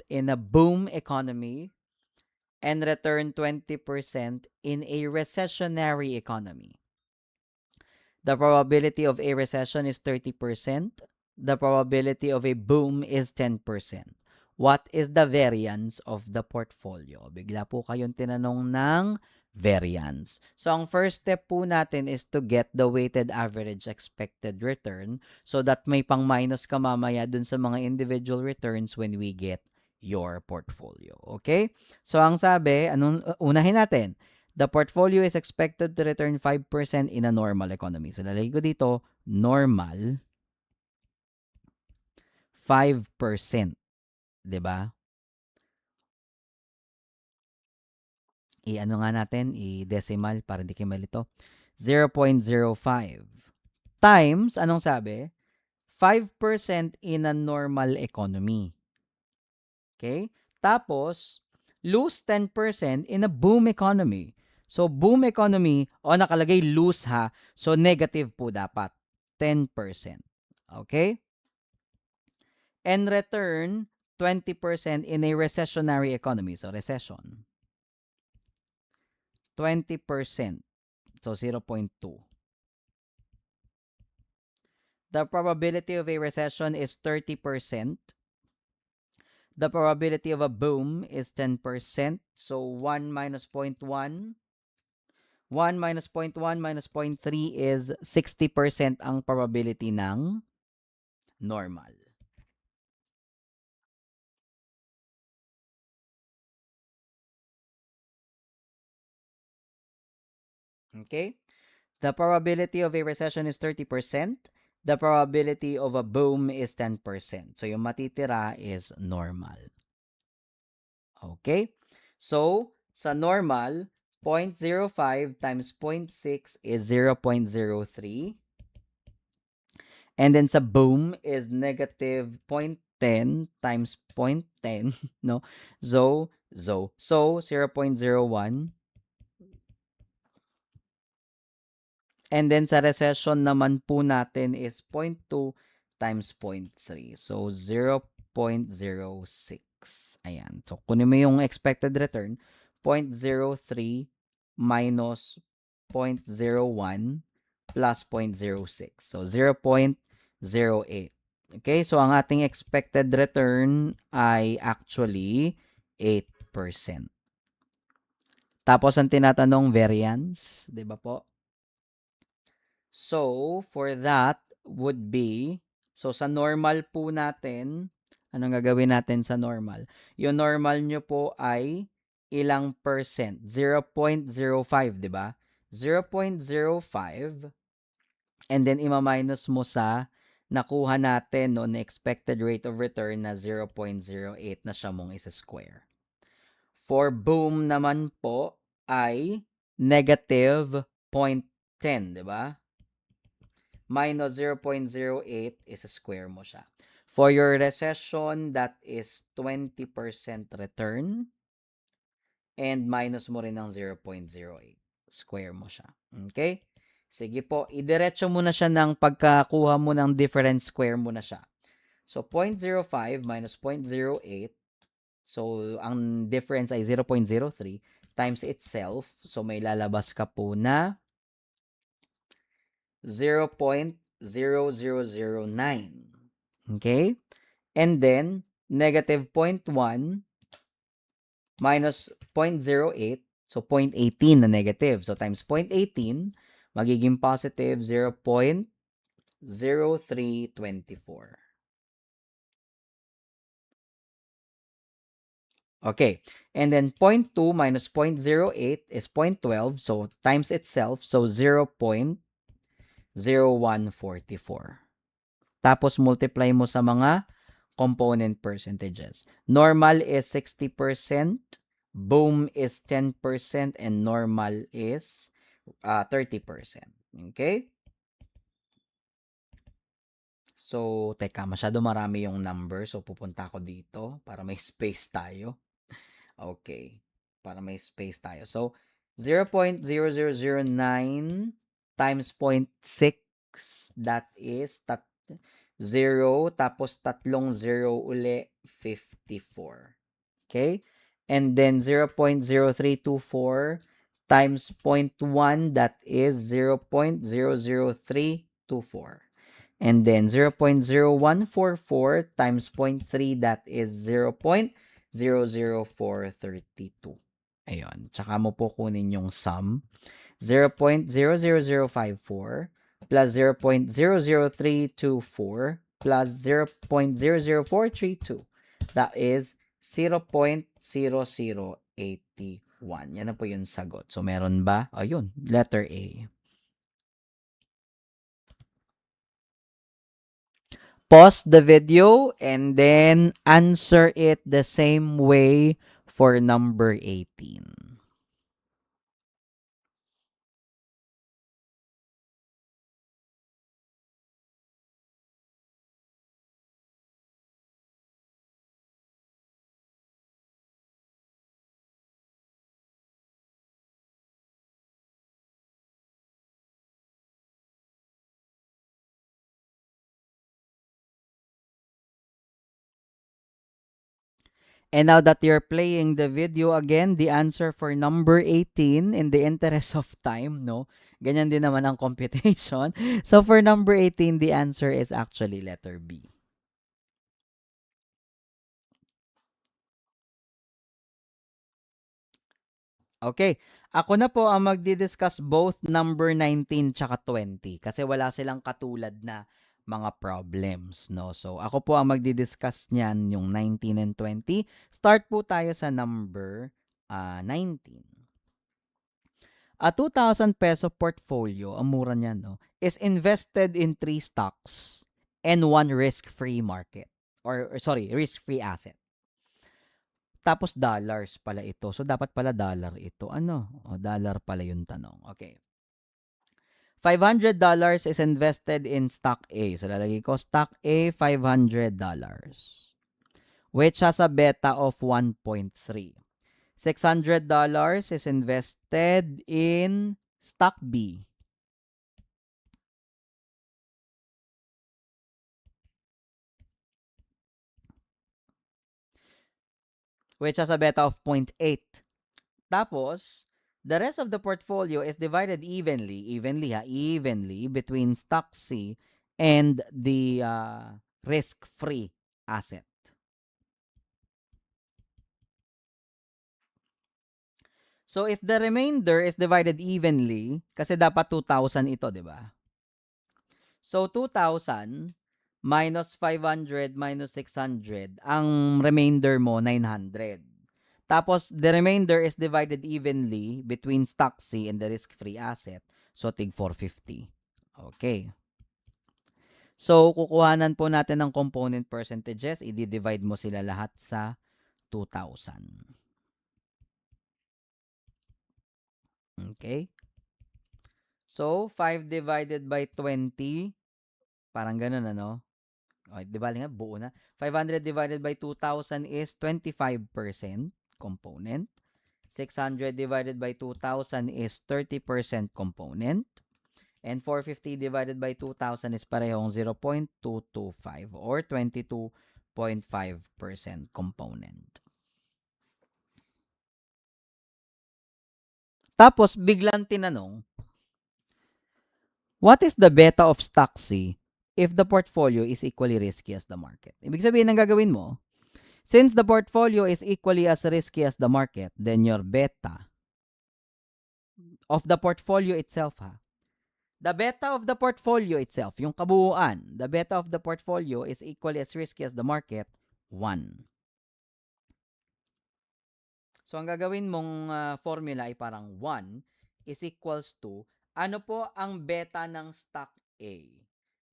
in a boom economy, and return 20% in a recessionary economy. The probability of a recession is 30%. The probability of a boom is 10%. What is the variance of the portfolio? Bigla po kayong tinanong ng variance. So, ang first step po natin is to get the weighted average expected return so that may pang-minus ka mamaya dun sa mga individual returns when we get your portfolio. Okay? So, ang sabi, unahin natin? The portfolio is expected to return 5% in a normal economy. So, lalagay ko dito, normal, 5%. Diba? I-ano nga natin, i-decimal para hindi kayo malito. 0.05 times, anong sabi? 5% in a normal economy. Okay? Tapos, lose 10% in a boom economy. So, boom economy, nakalagay lose ha. So, negative po dapat. 10%. Okay? And return 20% in a recessionary economy. So, recession. 20%. So, 0.2. The probability of a recession is 30%. The probability of a boom is 10%. So, 1 minus 0.1. 1 minus 0.1 minus 0.3 is 60% ang probability ng normal. Okay? The probability of a recession is 30%. The probability of a boom is 10%. So, yung matitira is normal. Okay? So, sa normal, 0.05 times 0.6 is 0.03. And then sa boom is negative 0.10 times 0.10, no? So, 0.01. And then sa recession naman po natin is 0.2 times 0.3. So, 0.06. Ayan. So, kunin mo yung expected return, 0.03 minus 0.01 plus 0.06. So, 0.08. Okay? So, ang ating expected return ay actually 8%. Tapos, ang tinatanong variance, di ba po? So, for that would be, so sa normal po natin, anong gagawin natin sa normal? Yung normal nyo po ay ilang percent? 0.05, di ba? 0.05 and then ima-minus mo sa nakuha natin no, na expected rate of return na 0.08 na siya mong isa-square. For boom naman po ay negative 0.10, di ba? Minus 0.08 is square mo siya. For your recession, that is 20% return. And minus mo rin ng 0.08. Square mo siya. Okay? Sige po, idiretso mo na siya ng pagkakuha mo ng difference, square mo na siya. So, 0.05 minus 0.08. So, ang difference ay 0.03 times itself. So, may lalabas ka po na 0.0009. Okay? And then, negative 0.1 minus 0.08. So, 0.18 na negative. So, times 0.18, magiging positive 0.0324. Okay. And then 0.2 minus 0.08 is 0.12. So, times itself. So, 0.0144. Tapos, multiply mo sa mga component percentages. Normal is 60%, boom is 10%, and normal is 30%. Okay? So, teka, masyado marami yung number. So, pupunta ako dito para may space tayo. Okay. Para may space tayo. So, 0.0009 times 0.6, that is 0, tapos tatlong 0 uli, 54. Okay? And then 0.0324 times 0.1, that is 0.00324. And then 0.0144 times 0.3, that is 0.00432. Ayun. Tsaka mo po kunin yung sum. 0.00054 plus 0.00324 plus 0.00432. That is 0.0081. Yan na po yung sagot. So, meron ba? Ayun, letter A. Pause the video and then answer it the same way for number 18. And now that you're playing the video again, the answer for number 18 in the interest of time, no? Ganyan din naman ang computation. So for number 18, the answer is actually letter B. Okay. Ako na po ang magdi-discuss both number 19 tsaka 20 kasi wala silang katulad na mga problems, no? So, ako po ang magdi-discuss niyan yung 19 and 20. Start po tayo sa number 19. A 2,000 peso portfolio, ang mura niyan, no, is invested in 3 stocks and 1 risk-free market or sorry, risk-free asset. Tapos dollars pala ito. So, dapat pala dollar ito. Ano? O, dollar pala yung tanong. Okay. $500 is invested in stock A. So, lalagay ko stock A, $500, which has a beta of 1.3. $600 is invested in stock B, which has a beta of 0.8. Tapos, the rest of the portfolio is divided evenly between stock C and the risk-free asset. So, if the remainder is divided evenly, kasi dapat 2,000 ito, di ba? So, 2,000 minus 500 minus 600, ang remainder mo, 900. Tapos, the remainder is divided evenly between stock C and the risk-free asset. So, tig 450. Okay. So, kukuhanan po natin ng component percentages. I-divide mo sila lahat sa 2,000. Okay? So, 5 divided by 20, parang ganun, ano? O, di ba nga, buo na. 500 divided by 2,000 is 25% component. 600 divided by 2,000 is 30% component. And 450 divided by 2,000 is parehong 0.225 or 22.5% component. Tapos, biglang tinanong, what is the beta of stock C if the portfolio is equally risky as the market? Ibig sabihin ng gagawin mo, since the portfolio is equally as risky as the market, then your beta of the portfolio itself, the beta of the portfolio itself, yung kabuuan, the beta of the portfolio is equally as risky as the market, 1. So, ang gagawin mong formula ay parang 1 is equals to, ano po ang beta ng stock A?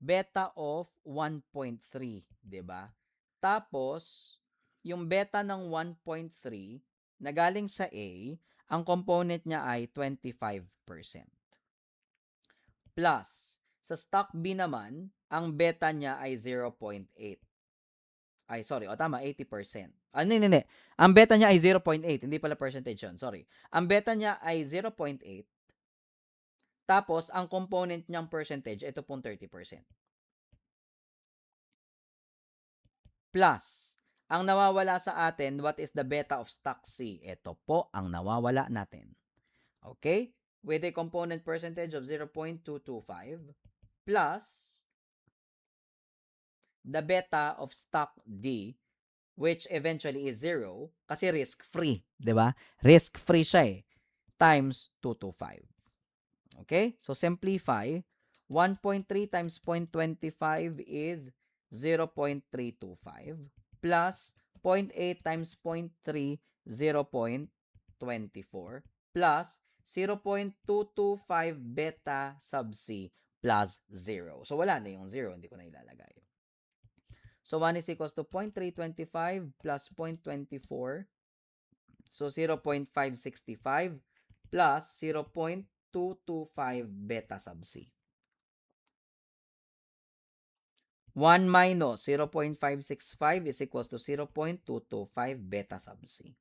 Beta of 1.3, di ba? Tapos, yung beta ng 1.3 na galing sa A, ang component niya ay 25%. Plus, sa stock B naman, ang beta niya ay 0.8. Ay, sorry. O, tama, 80%. Hindi. Ang beta niya ay 0.8. Hindi pala percentage yun. Sorry. Ang beta niya ay 0.8. Tapos, ang component niyang percentage, ito pong 30%. Plus, ang nawawala sa atin, what is the beta of stock C? Ito po ang nawawala natin. Okay? With a component percentage of 0.225 plus the beta of stock D, which eventually is 0 kasi risk-free, 'di ba? Risk-free siya times 225. Okay? So simplify, 1.3 times 0.25 is 0.325 plus 0.8 times 0.3, 0.24 plus 0.225 beta sub C plus 0. So wala na yung 0, hindi ko na ilalagay. So 1 is equals to 0.325 plus 0.24. So 0.565 plus 0.225 beta sub C. 1 minus 0.565 is equals to 0.225 beta sub C.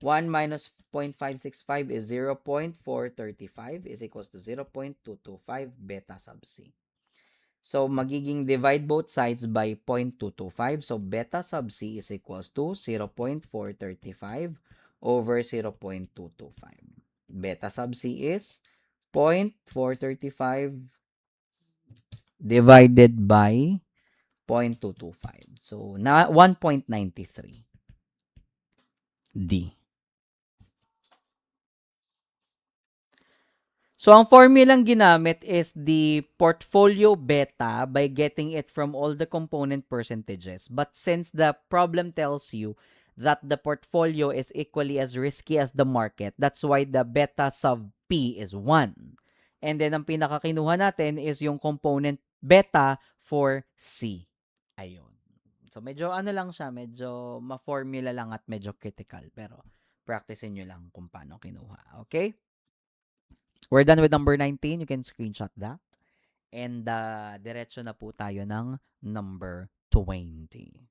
1 minus 0.565 is 0.435 is equals to 0.225 beta sub C. So, magiging divide both sides by 0.225. So, beta sub c is equals to 0.435 over 0.225. Beta sub c is 0.435 divided by 0.225. So, 1.93 D. So, ang formulang ginamit is the portfolio beta by getting it from all the component percentages. But since the problem tells you that the portfolio is equally as risky as the market, that's why the beta sub P is 1. And then, ang pinakakinuha natin is yung component beta for C. Ayun. So, medyo ano lang siya, medyo ma-formula lang at medyo critical. Pero, practicein nyo lang kung paano kinuha. Okay? We're done with number 19. You can screenshot that. And diretso na po tayo ng number 20.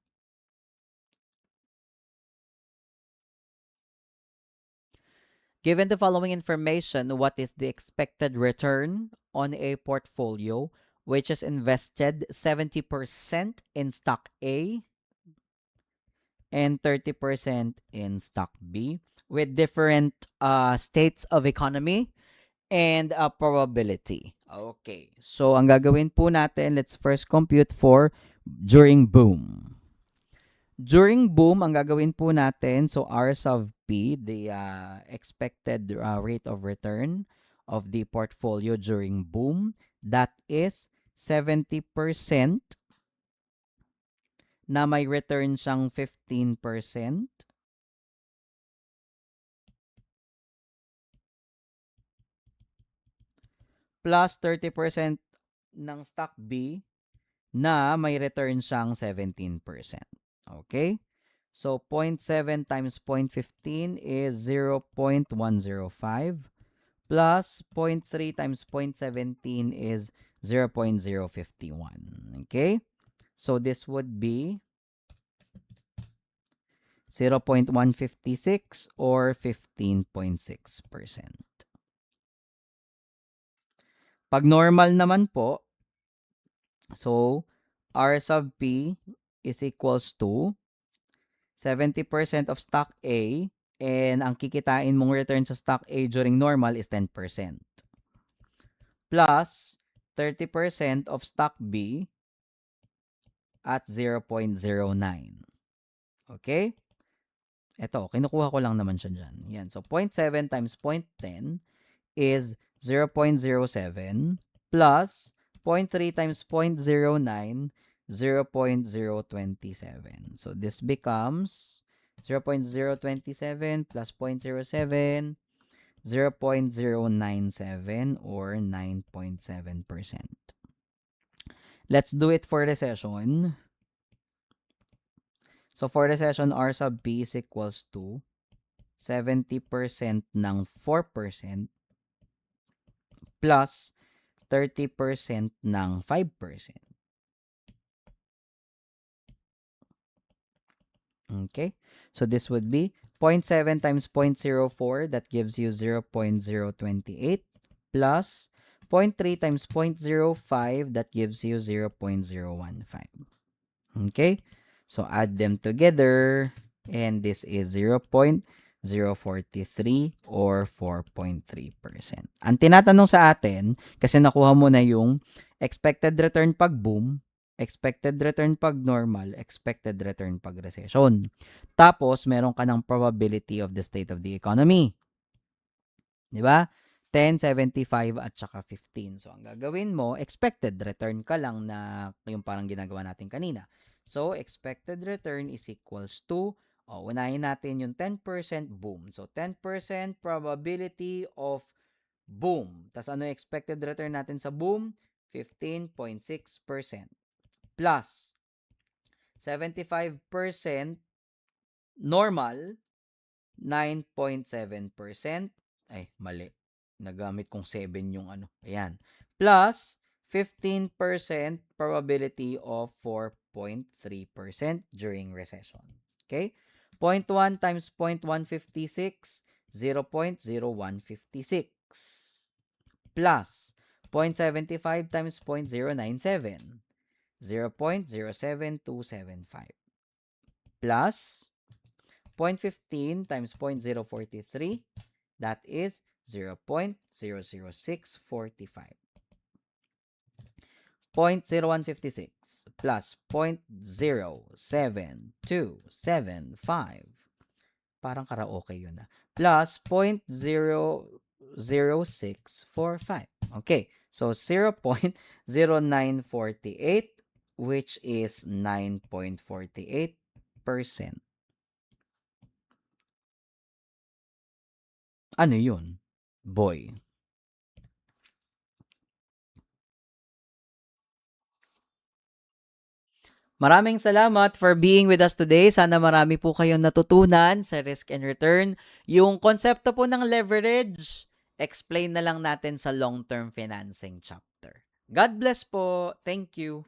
Given the following information, what is the expected return on a portfolio which is invested 70% in stock A and 30% in stock B with different states of economy and a probability? Okay. So, ang gagawin po natin, let's first compute for during boom. During boom, ang gagawin po natin, so R sub P, the expected rate of return of the portfolio during boom, that is 70% na may return siyang 15%. Plus 30% ng stock B na may return siyang 17%. Okay? So, 0.7 times 0.15 is 0.105 plus 0.3 times 0.17 is 0.051. Okay? So, this would be 0.156 or 15.6%. Pag normal naman po, so R sub P is equals to 70% of stock A and ang kikitain mong return sa stock A during normal is 10%. Plus 30% of stock B at 0.09. Okay? Ito, kinukuha ko lang naman siya dyan. Yan. So, 0.7 times 0.10 is 0.07 plus 0.3 times 0.09, 0.027. So, this becomes 0.027 plus 0.07, 0.097 or 9.7%. Let's do it for recession. So, for recession, R sub P is equals to 70% ng 4% plus 30% ng 5%. Okay? So, this would be 0.7 times 0.04. That gives you 0.028 plus 0.3 times 0.05. That gives you 0.015. Okay? So, add them together. And this is 0.043 or 4.3%. Ang tinatanong sa atin, kasi nakuha mo na yung expected return pag boom, expected return pag normal, expected return pag recession. Tapos, meron ka ng probability of the state of the economy. Di ba? 10, 75, at saka 15. So, ang gagawin mo, expected return ka lang na yung parang ginagawa natin kanina. So, expected return is equals to, unahin natin yung 10% boom. So, 10% probability of boom. Tapos, ano yung expected return natin sa boom? 15.6%. Plus, 75% normal, 9.7%. Ay, mali. Nagamit kong 7 yung ano. Ayan. Plus, 15% probability of 4.3% during recession. Okay? 0.1 times 0.156, 0.0156. Plus, 0.75 times 0.097. 0.07275. Plus 0.15 times 0.043. That is 0.00645. 0.0156 plus 0.07275. Parang karaoke yun na. Plus 0.00645. Okay, so 0.0948, which is 9.48%. Ano yun, boy? Maraming salamat for being with us today. Sana marami po kayong natutunan sa risk and return. Yung konsepto po ng leverage, explain na lang natin sa long-term financing chapter. God bless po. Thank you.